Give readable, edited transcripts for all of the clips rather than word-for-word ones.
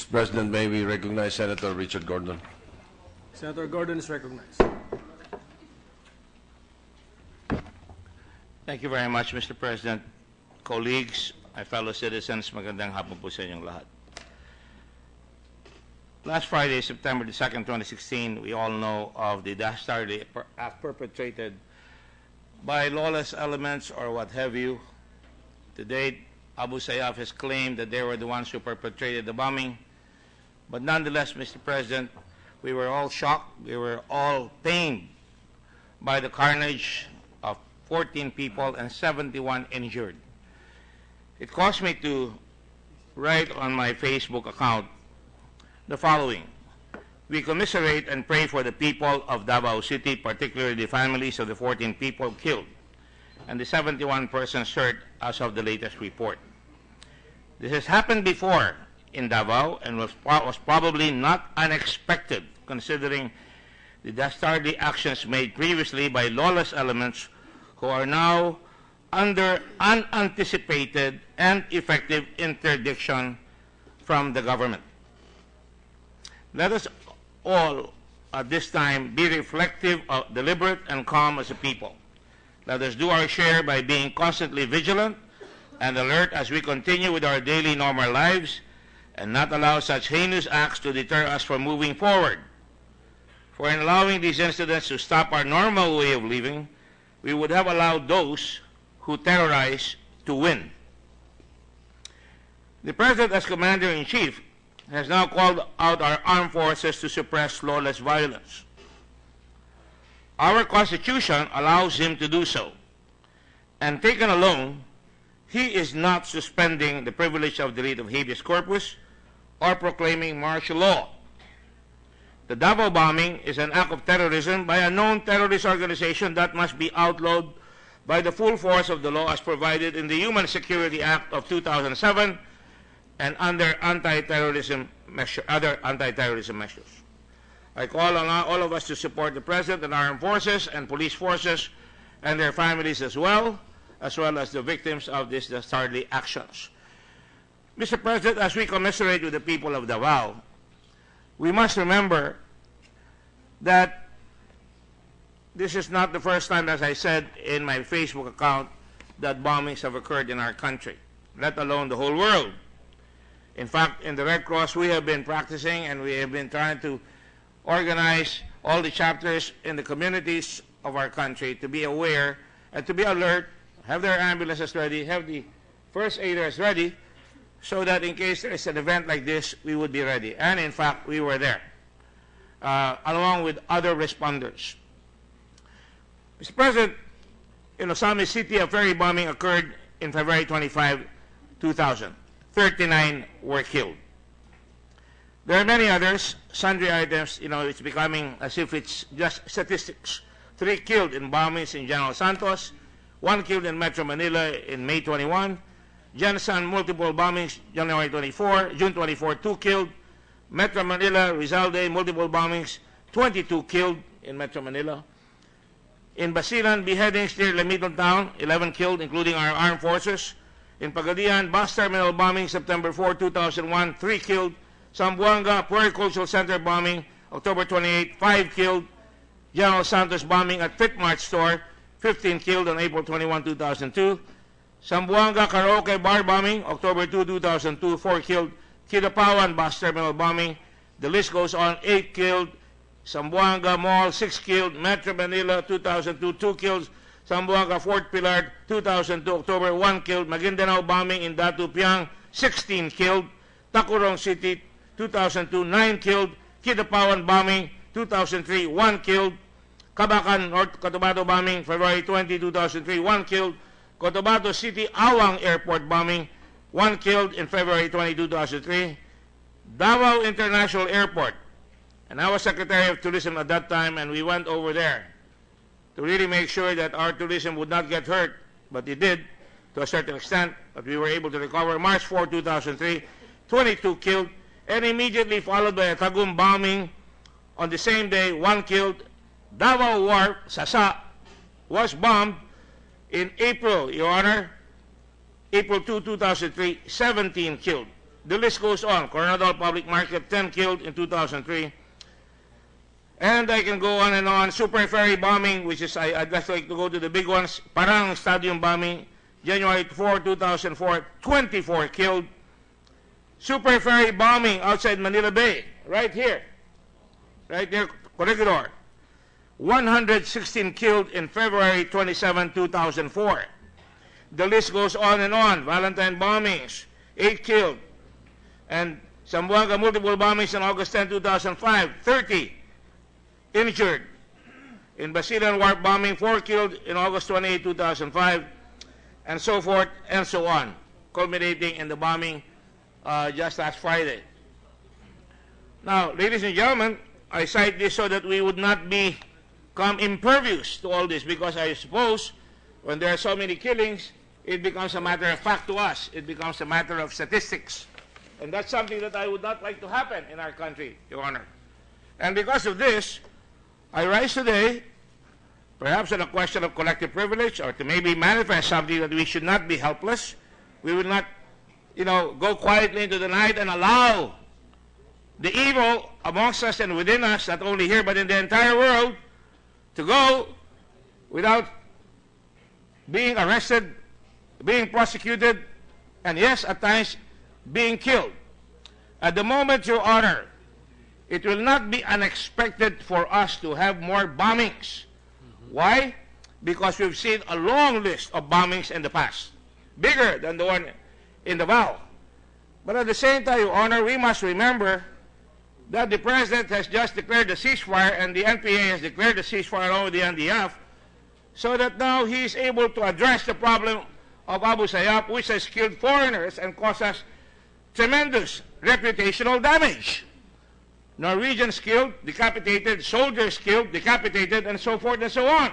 Mr. President, may we recognize Senator Richard Gordon? Senator Gordon is recognized. Thank you very much, Mr. President. Colleagues, my fellow citizens, magandang hapon po sa inyong lahat. Last Friday, September the 2nd, 2016, we all know of the dastardly act perpetrated by lawless elements or what have you. To date, Abu Sayyaf has claimed that they were the ones who perpetrated the bombing. But nonetheless, Mr. President, we were all shocked, we were all pained by the carnage of 14 people and 71 injured. It caused me to write on my Facebook account the following. We commiserate and pray for the people of Davao City, particularly the families of the 14 people killed and the 71 persons hurt as of the latest report. This has happened before in Davao and was probably not unexpected considering the dastardly actions made previously by lawless elements who are now under unanticipated and effective interdiction from the government. Let us all at this time be reflective, deliberate, and calm as a people. Let us do our share by being constantly vigilant and alert as we continue with our daily normal lives and not allow such heinous acts to deter us from moving forward. For in allowing these incidents to stop our normal way of living, we would have allowed those who terrorize to win. The President, as Commander-in-Chief, has now called out our armed forces to suppress lawless violence. Our Constitution allows him to do so, and taken alone, he is not suspending the privilege of the writ of habeas corpus or proclaiming martial law. The Davao bombing is an act of terrorism by a known terrorist organization that must be outlawed by the full force of the law as provided in the Human Security Act of 2007 and under other anti-terrorism measures. I call on all of us to support the President and armed forces and police forces and their families as well as the victims of these dastardly actions. Mr. President, as we commiserate with the people of Davao, we must remember that this is not the first time, as I said in my Facebook account, that bombings have occurred in our country, let alone the whole world. In fact, in the Red Cross, we have been practicing and we have been trying to organize all the chapters in the communities of our country to be aware and to be alert, have their ambulances ready, have the first aiders ready, so that in case there is an event like this, we would be ready. And in fact, we were there, along with other responders. Mr. President, in Osami City, a ferry bombing occurred in February 25, 2000. 39 were killed. There are many others, sundry items, it's becoming as if it's just statistics. 3 killed in bombings in General Santos, 1 killed in Metro Manila in May 21, Jensen multiple bombings January 24, June 24, 2 killed, Metro Manila, Rizal Day, multiple bombings, 22 killed in Metro Manila. In Basilan, beheadings near Lamiton Town, 11 killed, including our armed forces. In Pagadian, bus terminal bombing September 4, 2001, 3 killed. Zamboanga, Puericultural Center bombing October 28, 5 killed. General Santos bombing at Fitmart store, 15 killed on April 21, 2002. Zamboanga Karaoke bar bombing October 2, 2002, 4 killed. Kidapawan bus terminal bombing, the list goes on, 8 killed. Zamboanga Mall, 6 killed. Metro Manila, 2002, 2 kills. Zamboanga Fort Pilar, 2002, October, 1 killed. Maguindanao bombing in Datu Piang, 16 killed. Tacurong City, 2002, 9 killed. Kidapawan bombing, 2003, 1 killed. Kabacan, North Cotabato bombing, February 20, 2003, 1 killed. Cotabato City, Awang Airport bombing, 1 killed in February 20, 2003. Davao International Airport, and I was Secretary of Tourism at that time, and we went over there to really make sure that our tourism would not get hurt, but it did to a certain extent, but we were able to recover. March 4, 2003, 22 killed, and immediately followed by a Tagum bombing on the same day, 1 killed. Davao Wharf, Sasa, was bombed in April, Your Honor, April 2, 2003, 17 killed. the list goes on. Coronadal Public Market, 10 killed in 2003. And I can go on and on. Super Ferry bombing, which is, I'd just like to go to the big ones. Parang Stadium bombing, January 4, 2004, 24 killed. Super Ferry bombing outside Manila Bay, right here, Corregidor. 116 killed in February 27, 2004. The list goes on and on. Valentine bombings, 8 killed. And Zamboanga multiple bombings on August 10, 2005, 30 injured. In Basilan Wharf bombing, 4 killed in August 28, 2005, and so forth and so on, culminating in the bombing just last Friday. Now, ladies and gentlemen, I cite this so that we would not become impervious to all this, because I suppose when there are so many killings, it becomes a matter of fact to us. It becomes a matter of statistics. And that's something that I would not like to happen in our country, Your Honor. And because of this, I rise today, perhaps on a question of collective privilege, or to maybe manifest something that we should not be helpless. We will not, go quietly into the night and allow the evil amongst us and within us, not only here but in the entire world, to go without being arrested, being prosecuted, and yes, at times, being killed. At the moment, Your Honor, it will not be unexpected for us to have more bombings. Why? Because we've seen a long list of bombings in the past, bigger than the one in Davao. But at the same time, Your Honor, we must remember that the President has just declared a ceasefire, and the NPA has declared a ceasefire along with the NDF, so that now he is able to address the problem of Abu Sayyaf, which has killed foreigners and caused us tremendous reputational damage. Norwegians killed, decapitated, soldiers killed, decapitated, and so forth and so on.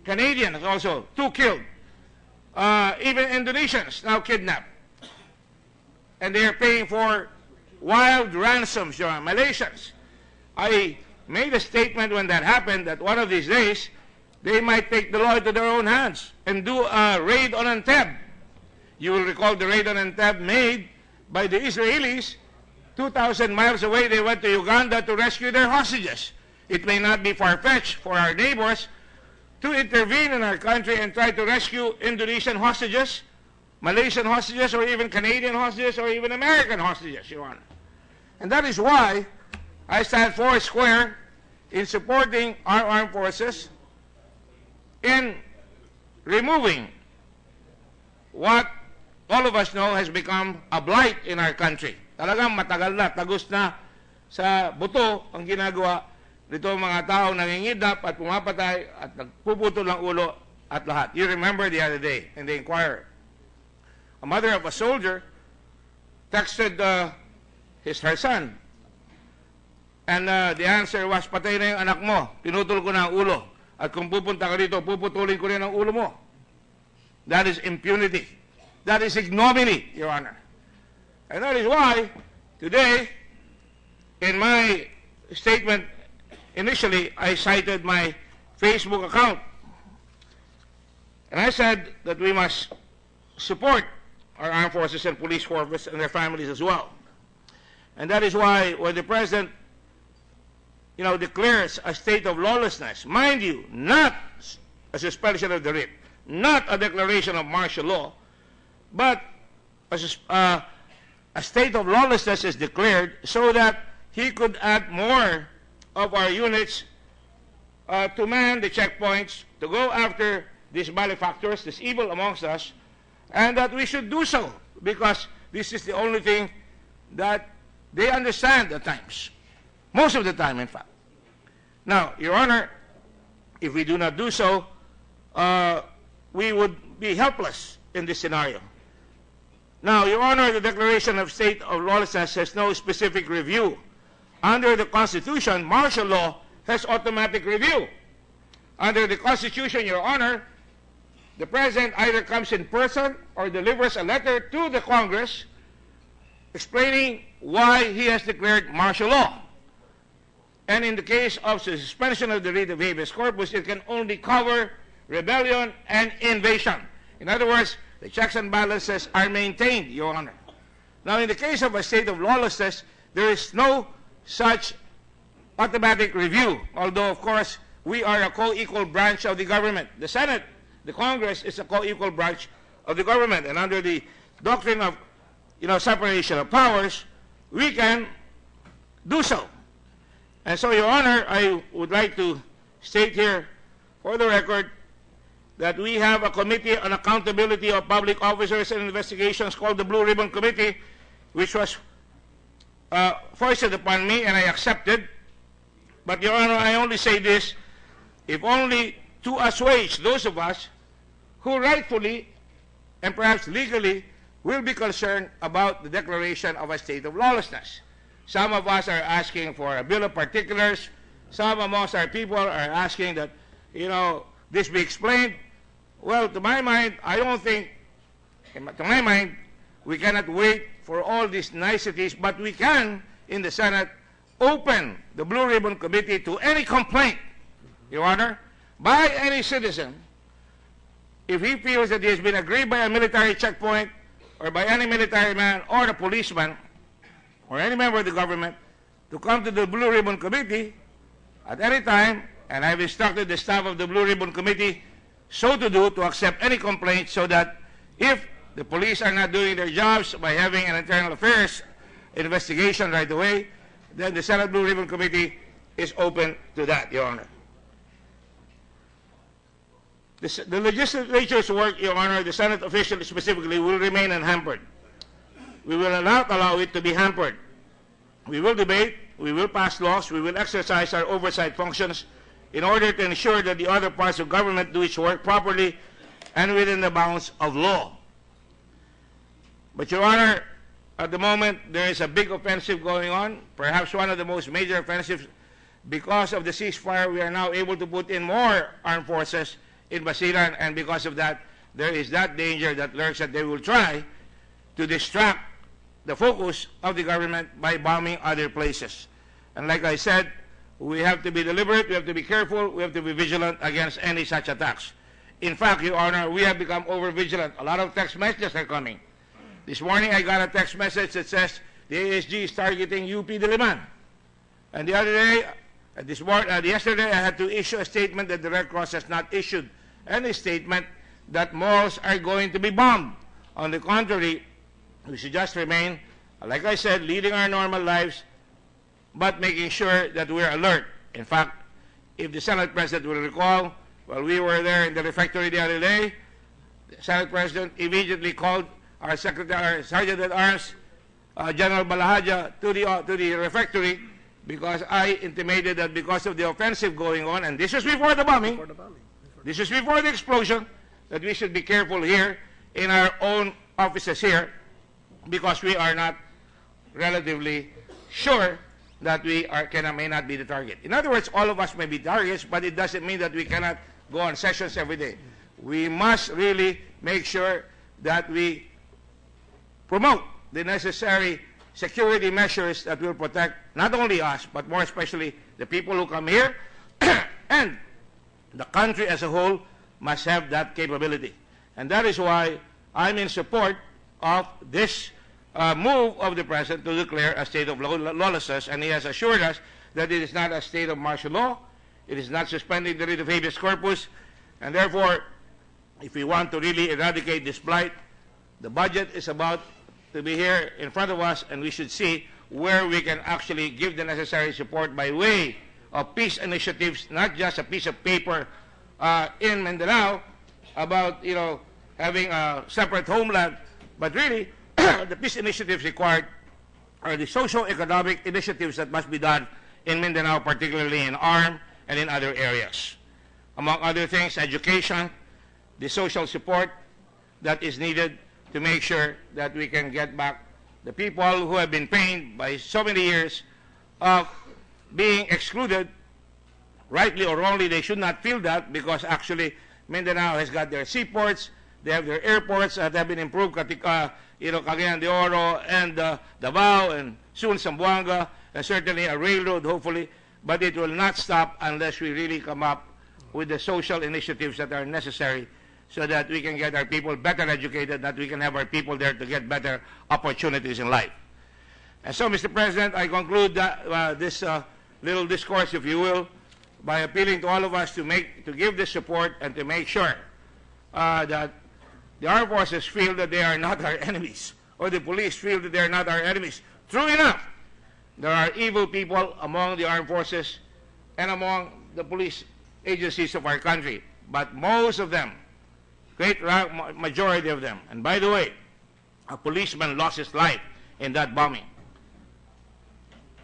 Canadians also, 2 killed. Even Indonesians now kidnapped. And they are paying for wild ransoms, Your Honor. Malaysians. I made a statement when that happened that one of these days they might take the law into their own hands and do a raid on Anteb. You will recall the raid on Anteb made by the Israelis. 2,000 miles away, they went to Uganda to rescue their hostages. It may not be far-fetched for our neighbors to intervene in our country and try to rescue Indonesian hostages, Malaysian hostages, or even Canadian hostages, or even American hostages, Your Honor. And that is why I stand four square in supporting our armed forces in removing what all of us know has become a blight in our country. Talagang matagal na, tagus na sa buto ang ginagawa nito mga tao nangingidap at pumapatay at nagpuputol ng ulo at lahat. You remember the other day in the Inquirer, a mother of a soldier texted her son, and the answer was, patay na yung anak mo, pinutol ko na ang ulo, at kung pupunta ka dito, puputulin ko rin ang ulo mo. That is impunity. That is ignominy, Your Honor. And that is why today, in my statement, initially, I cited my Facebook account. And I said that we must support our armed forces and police forces and their families as well. And that is why when the President, declares a state of lawlessness, mind you, not a suspension of the writ, not a declaration of martial law, but a state of lawlessness is declared so that he could add more of our units to man the checkpoints, to go after these malefactors, this evil amongst us, and that we should do so because this is the only thing that they understand at times, most of the time, in fact. Now, Your Honor, if we do not do so, we would be helpless in this scenario. Now, Your Honor, the declaration of state of lawlessness has no specific review. Under the Constitution, martial law has automatic review. Under the Constitution, Your Honor, the President either comes in person or delivers a letter to the Congress explaining why he has declared martial law. And in the case of the suspension of the writ of habeas corpus, it can only cover rebellion and invasion. In other words, the checks and balances are maintained, Your Honor. Now, in the case of a state of lawlessness, there is no such automatic review, although, of course, we are a co-equal branch of the government. The Senate, the Congress, is a co-equal branch of the government, and under the doctrine of separation of powers, we can do so. And so, Your Honor, I would like to state here for the record that we have a Committee on Accountability of Public Officers and Investigations called the Blue Ribbon Committee, which was foisted upon me, and I accepted. But, Your Honor, I only say this, if only to assuage those of us who rightfully and perhaps legally will be concerned about the declaration of a state of lawlessness. Some of us are asking for a bill of particulars. Some amongst our people are asking that, this be explained. Well, to my mind, I don't think, to my mind, we cannot wait for all these niceties, but we can, in the Senate, open the Blue Ribbon Committee to any complaint, Your Honor, by any citizen, if he feels that he has been aggrieved by a military checkpoint, or by any military man or a policeman, or any member of the government, to come to the Blue Ribbon Committee at any time, and I've instructed the staff of the Blue Ribbon Committee so to do, to accept any complaint, so that if the police are not doing their jobs by having an internal affairs investigation right away, then the Senate Blue Ribbon Committee is open to that, Your Honor. The legislature's work, Your Honor, the Senate officially specifically, will remain unhampered. We will not allow it to be hampered. We will debate, we will pass laws, we will exercise our oversight functions in order to ensure that the other parts of government do its work properly and within the bounds of law. But, Your Honor, at the moment, there is a big offensive going on, perhaps one of the most major offensives. Because of the ceasefire, we are now able to put in more armed forces in Basilan, and because of that, there is that danger that lurks that they will try to distract the focus of the government by bombing other places. And like I said, we have to be deliberate, we have to be careful, we have to be vigilant against any such attacks. In fact, Your Honor, we have become over-vigilant. A lot of text messages are coming. This morning, I got a text message that says the ASG is targeting UP Diliman. And the other day, yesterday, I had to issue a statement that the Red Cross has not issued any statement that malls are going to be bombed. On the contrary, we should just remain, like I said, leading our normal lives, but making sure that we're alert. In fact, if the Senate President will recall, while we were there in the refectory the other day, the Senate President immediately called our Secretary, Sergeant at Arms, General Balahaja, to the refectory, because I intimated that because of the offensive going on, and this was before the bombing, this is before the explosion, that we should be careful here in our own offices here, because we are not relatively sure that we may not be the target. In other words, all of us may be targets, but it doesn't mean that we cannot go on sessions every day. We must really make sure that we promote the necessary security measures that will protect not only us, but more especially the people who come here, and the country as a whole must have that capability. And that is why I'm in support of this move of the President to declare a state of lawlessness, and he has assured us that it is not a state of martial law, it is not suspending the writ of habeas corpus, and therefore, if we want to really eradicate this blight, the budget is about to be here in front of us, and we should see where we can actually give the necessary support by way of peace initiatives, not just a piece of paper in Mindanao about, having a separate homeland, but really the peace initiatives required are the socio-economic initiatives that must be done in Mindanao, particularly in ARM and in other areas. Among other things, education, the social support that is needed to make sure that we can get back the people who have been pained by so many years of being excluded. Rightly or wrongly, they should not feel that, because actually Mindanao has got their seaports, they have their airports that have been improved, Cagayan de Oro and Davao, and soon Zamboanga, and certainly a railroad, hopefully, but it will not stop unless we really come up with the social initiatives that are necessary so that we can get our people better educated, that we can have our people there to get better opportunities in life. And so, Mr. President, I conclude this little discourse, if you will, by appealing to all of us to give this support and to make sure that the armed forces feel that they are not our enemies, or the police feel that they are not our enemies. True enough, there are evil people among the armed forces and among the police agencies of our country, but most of them, great majority of them, and by the way, a policeman lost his life in that bombing.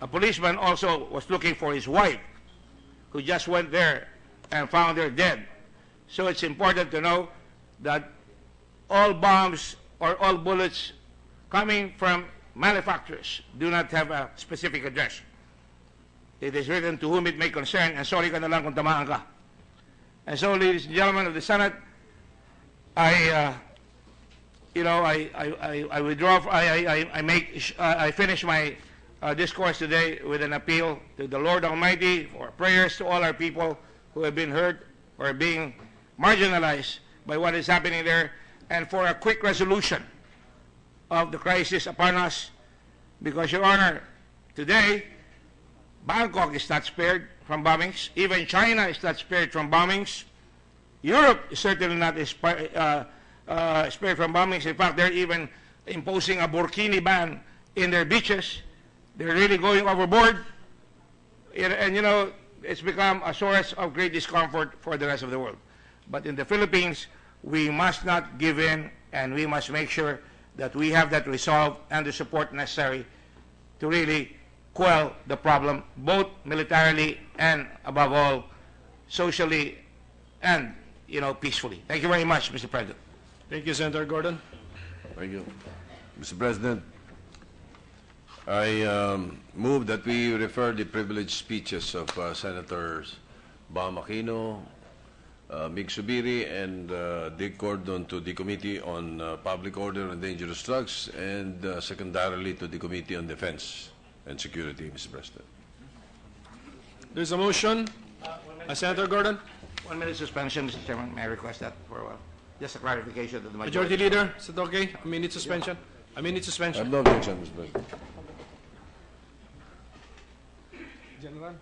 A policeman also was looking for his wife, who just went there and found her dead. So it's important to know that all bombs or all bullets coming from manufacturers do not have a specific address. It is written to whom it may concern, and sorry ka na lang kung tamaan ka. And so, ladies and gentlemen of the Senate, I finish my discourse today with an appeal to the Lord Almighty for prayers to all our people who have been hurt or being marginalized by what is happening there, and for a quick resolution of the crisis upon us, because, Your Honor, today, Bangkok is not spared from bombings. Even China is not spared from bombings. Europe is certainly not spared from bombings. In fact, they're even imposing a burkini ban in their beaches. They're really going overboard. And, you know, it's become a source of great discomfort for the rest of the world. But in the Philippines, we must not give in, and we must make sure that we have that resolve and the support necessary to really quell the problem, both militarily and, above all, socially and, you know, peacefully. Thank you very much, Mr. President. Thank you, Senator Gordon. Thank you. Mr. President, I move that we refer the privileged speeches of Senators Bam Aquino, Mig Subiri, and Dick Gordon to the Committee on Public Order and Dangerous Drugs, and secondarily to the Committee on Defense and Security, Mr. President. There's a motion. Senator Gordon. 1 minute suspension, Mr. Chairman. May I request that for a while? Just a clarification to the Majority Leader, is it okay? A minute suspension. A minute I suspension. have no objection, Mr. President. General.